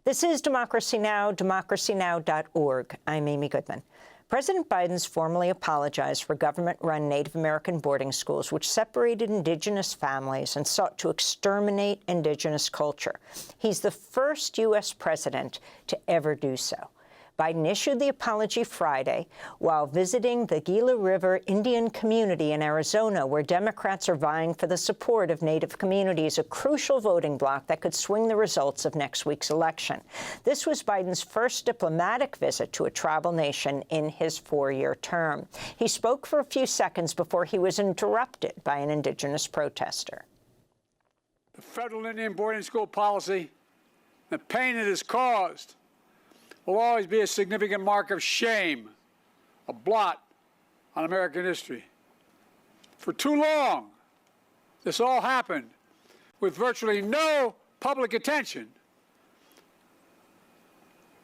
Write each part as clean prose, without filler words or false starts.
This is Democracy Now!, democracynow.org. I'm Amy Goodman. President Biden's formally apologized for government-run Native American boarding schools, which separated Indigenous families and sought to exterminate Indigenous culture. He's the first U.S. president to ever do so. Biden issued the apology Friday while visiting the Gila River Indian community in Arizona, where Democrats are vying for the support of Native communities, a crucial voting bloc that could swing the results of next week's election. This was Biden's first diplomatic visit to a tribal nation in his 4-year term. He spoke for a few seconds before he was interrupted by an Indigenous protester. The federal Indian boarding school policy, the pain it has caused, will always be a significant mark of shame, a blot on American history. For too long, this all happened with virtually no public attention,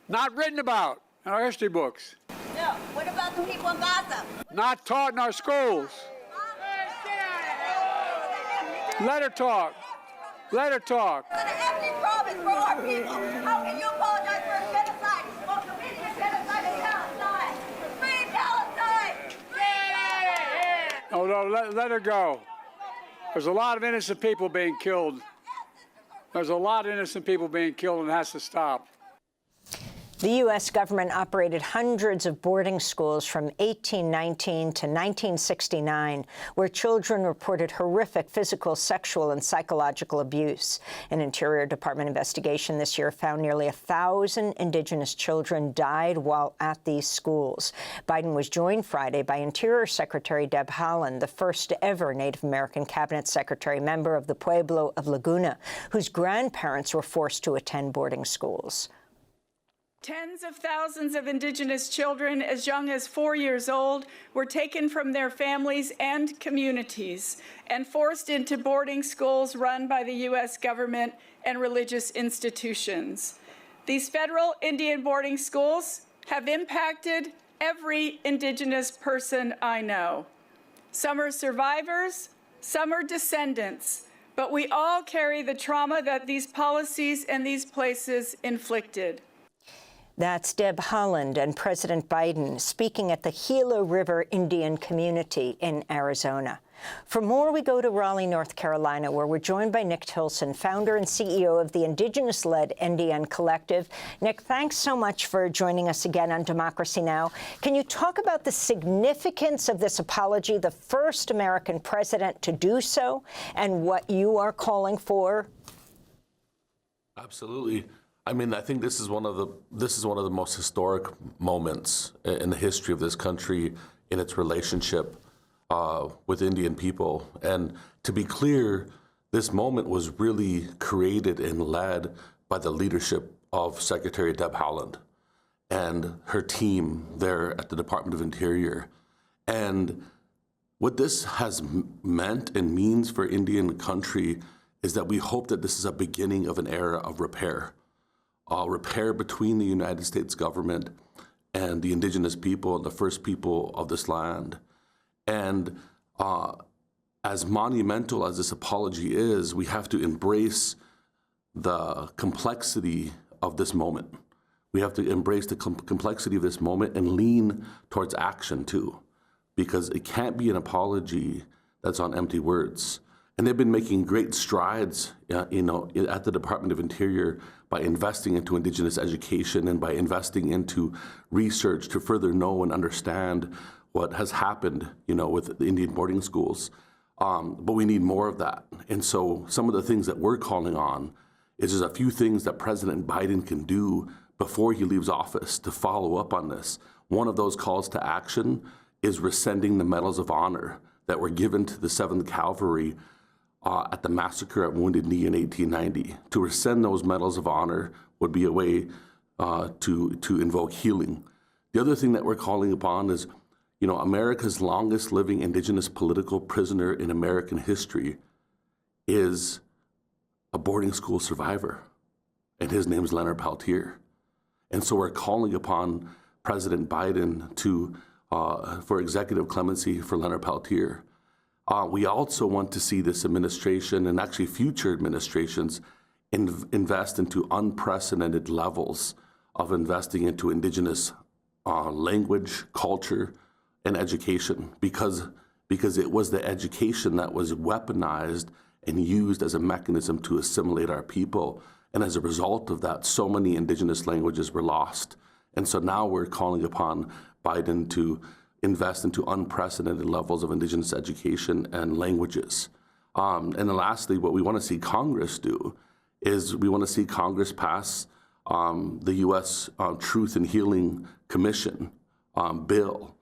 not written about in our history books. No, what about the people in Gaza? Not taught in our schools. Let her talk. Let her talk. It's an empty promise for our people. How can you apologize for a genocide while committing a genocide in Palestine? Free Palestine! Oh, no, let her go. There's a lot of innocent people being killed. There's a lot of innocent people being killed, and it has to stop. The U.S. government operated hundreds of boarding schools from 1819 to 1969, where children reported horrific physical, sexual, and psychological abuse. An Interior Department investigation this year found nearly 1,000 Indigenous children died while at these schools. Biden was joined Friday by Interior Secretary Deb Haaland, the first-ever Native American cabinet secretary, member of the Pueblo of Laguna, whose grandparents were forced to attend boarding schools. Tens of thousands of Indigenous children as young as 4 years old were taken from their families and communities and forced into boarding schools run by the U.S. government and religious institutions. These federal Indian boarding schools have impacted every Indigenous person I know. Some are survivors, some are descendants, but we all carry the trauma that these policies and these places inflicted. That's Deb Haaland and President Biden speaking at the Gila River Indian community in Arizona. For more, we go to Raleigh, North Carolina, where we're joined by Nick Tilsen, founder and CEO of the Indigenous-led NDN Collective. Nick, thanks so much for joining us again on Democracy Now! Can you talk about the significance of this apology, the first American president to do so, and what you are calling for? Absolutely. I mean, I think this is one of the most historic moments in the history of this country in its relationship with Indian people. And to be clear, this moment was really created and led by the leadership of Secretary Deb Haaland and her team there at the Department of Interior. And what this has meant and means for Indian country is that we hope that this is a beginning of an era of repair. Repair between the United States government and the Indigenous people and the first people of this land. And as monumental as this apology is, we have to embrace the complexity of this moment. We have to embrace the complexity of this moment and lean towards action too, because it can't be an apology that's on empty words. And they've been making great strides, at the Department of Interior by investing into Indigenous education and by investing into research to further know and understand what has happened, with the Indian boarding schools. But we need more of that. And so some of the things that we're calling on is just a few things that President Biden can do before he leaves office to follow up on this. One of those calls to action is rescinding the medals of honor that were given to the 7th Cavalry at the massacre at Wounded Knee in 1890. To rescind those medals of honor would be a way to invoke healing. The other thing that we're calling upon is, America's longest living Indigenous political prisoner in American history is a boarding school survivor, and his name is Leonard Peltier. And so we're calling upon President Biden for executive clemency for Leonard Peltier. We also want to see this administration and actually future administrations invest into unprecedented levels of investing into Indigenous language, culture, and education, because it was the education that was weaponized and used as a mechanism to assimilate our people. And as a result of that, so many Indigenous languages were lost. And so now we're calling upon Biden to invest into unprecedented levels of Indigenous education and languages. And then lastly, what we want to see Congress do is we want to see Congress pass the U.S. Truth and Healing Commission bill,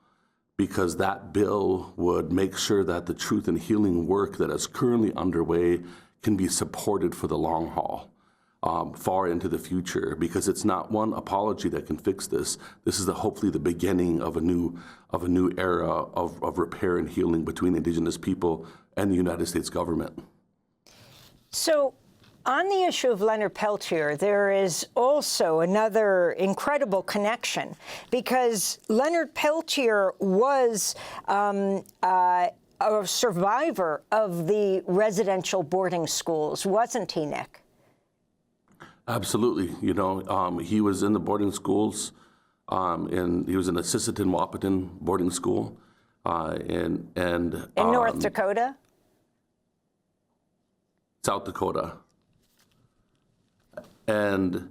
because that bill would make sure that the truth and healing work that is currently underway can be supported for the long haul, far into the future, because it's not one apology that can fix this. This is hopefully the beginning of a new era of repair and healing between Indigenous people and the United States government. So, on the issue of Leonard Peltier, there is also another incredible connection, because Leonard Peltier was a survivor of the residential boarding schools, wasn't he, Nick? Absolutely. You know, he was in the boarding schools, and he was in Assistant Wahpeton boarding school, in North Dakota? South Dakota. And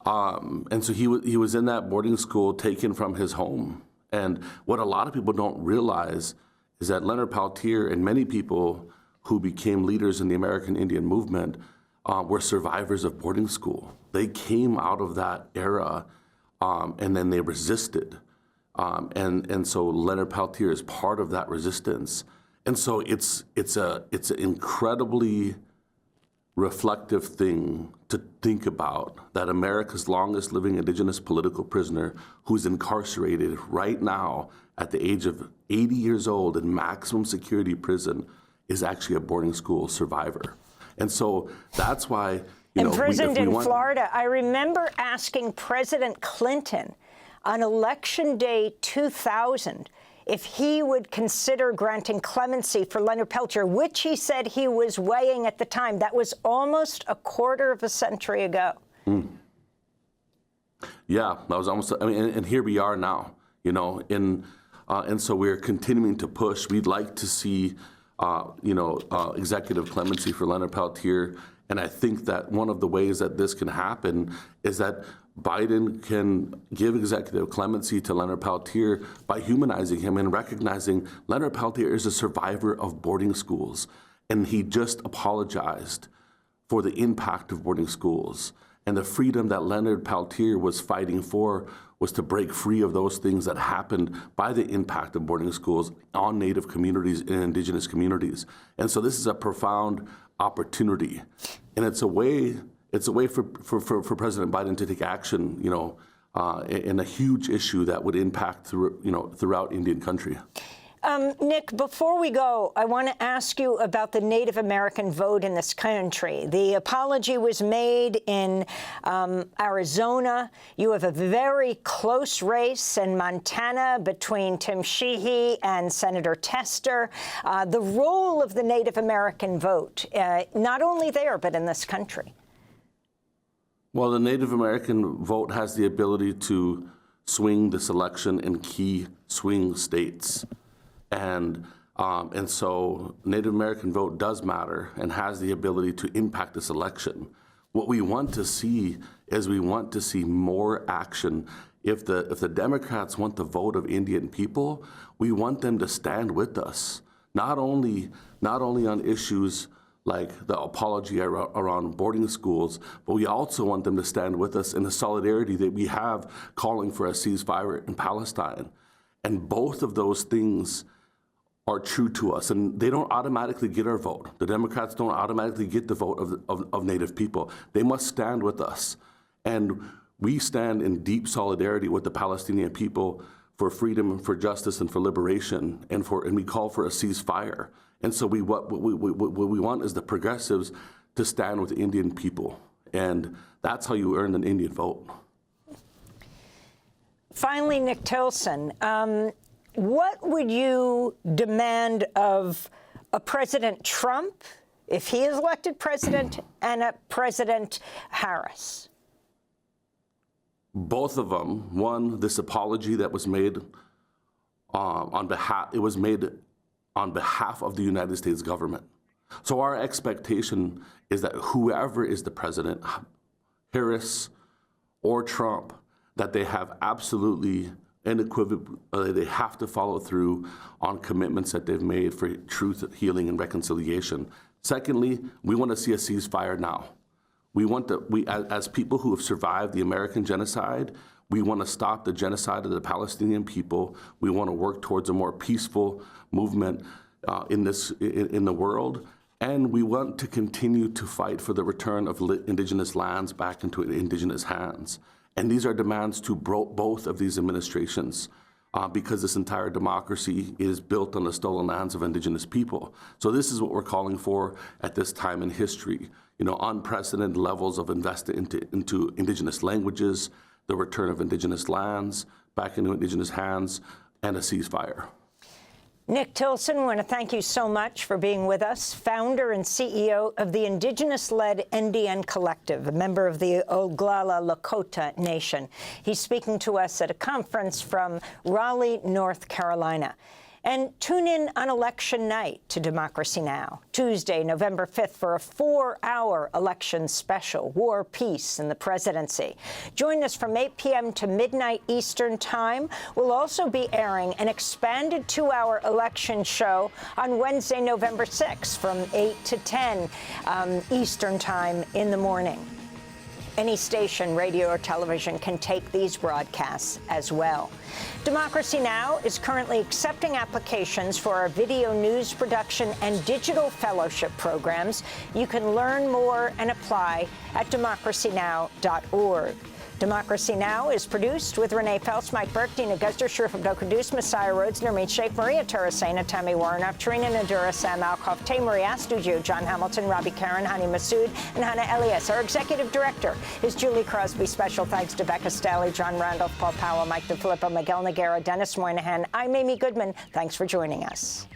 so he was in that boarding school taken from his home. And what a lot of people don't realize is that Leonard Peltier and many people who became leaders in the American Indian movement were survivors of boarding school. They came out of that era, and then they resisted. And so Leonard Peltier is part of that resistance. And so it's an incredibly reflective thing to think about, that America's longest living Indigenous political prisoner, who's incarcerated right now at the age of 80 years old in maximum security prison, is actually a boarding school survivor. And so that's why, imprisoned in Florida. I remember asking President Clinton on Election Day 2000 if he would consider granting clemency for Leonard Peltier, which he said he was weighing at the time. That was almost a quarter of a century ago. Yeah, that was almost, and here we are now, and so we're continuing to push. We'd like to see, executive clemency for Leonard Peltier. And I think that one of the ways that this can happen is that Biden can give executive clemency to Leonard Peltier by humanizing him and recognizing Leonard Peltier is a survivor of boarding schools. And he just apologized for the impact of boarding schools. And the freedom that Leonard Peltier was fighting for was to break free of those things that happened by the impact of boarding schools on Native communities and Indigenous communities. And so this is a profound opportunity. And it's a way for President Biden to take action, in a huge issue that would impact throughout Indian country. Nick, before we go, I want to ask you about the Native American vote in this country. The apology was made in Arizona. You have a very close race in Montana between Tim Sheehy and Senator Tester. The role of the Native American vote, not only there, but in this country. Well, the Native American vote has the ability to swing this election in key swing states. And so Native American vote does matter and has the ability to impact this election. What we want to see is more action. If the Democrats want the vote of Indian people, we want them to stand with us, not only on issues like the apology around boarding schools, but we also want them to stand with us in the solidarity that we have calling for a ceasefire in Palestine. And both of those things are true to us, and they don't automatically get our vote. The Democrats don't automatically get the vote of Native people. They must stand with us. And we stand in deep solidarity with the Palestinian people for freedom, for justice, and for liberation, and we call for a ceasefire. And so what we want is the progressives to stand with the Indian people, and that's how you earn an Indian vote. Finally, Nick Tilsen, what would you demand of a President Trump if he is elected president and President Harris? Both of them. One, this apology that was made on behalf of the United States government. So our expectation is that whoever is the president, Harris or Trump, that they have absolutely unequivocal, they have to follow through on commitments that they've made for truth, healing, and reconciliation. Secondly, we want to see a ceasefire now. As people who have survived the American genocide, we want to stop the genocide of the Palestinian people. We want to work towards a more peaceful movement in the world. And we want to continue to fight for the return of indigenous lands back into indigenous hands. And these are demands to both of these administrations because this entire democracy is built on the stolen lands of indigenous people. So this is what we're calling for at this time in history. You know, unprecedented levels of investment into indigenous languages, the return of indigenous lands back into indigenous hands, and a ceasefire. Nick Tilsen, I want to thank you so much for being with us, founder and CEO of the Indigenous-led NDN Collective, a member of the Oglala Lakota Nation. He's speaking to us at a conference from Raleigh, North Carolina. And tune in on election night to Democracy Now!, Tuesday, November 5th, for a 4-hour election special, War, Peace, and the Presidency. Join us from 8 p.m. to midnight Eastern Time. We'll also be airing an expanded 2-hour election show on Wednesday, November 6th, from 8 to 10 Eastern Time in the morning. Any station, radio or television, can take these broadcasts as well. Democracy Now! Is currently accepting applications for our video news production and digital fellowship programs. You can learn more and apply at democracynow.org. Democracy Now! Is produced with Renee Phelps, Mike Burke, Dina Guzder, Sharif Abdel-Kadus, Messiah Rhodes, Nermeen Sheikh, Maria Terracena, Tammy Warnoff, Tarina Nadura, Sam Alcoff, Tay Maria Studio, John Hamilton, Robbie Karen, Hani Masood, and Hannah Elias. Our executive director is Julie Crosby. Special thanks to Becca Staley, John Randolph, Paul Powell, Mike DeFilippo, Miguel Noguera, Dennis Moynihan. I'm Amy Goodman. Thanks for joining us.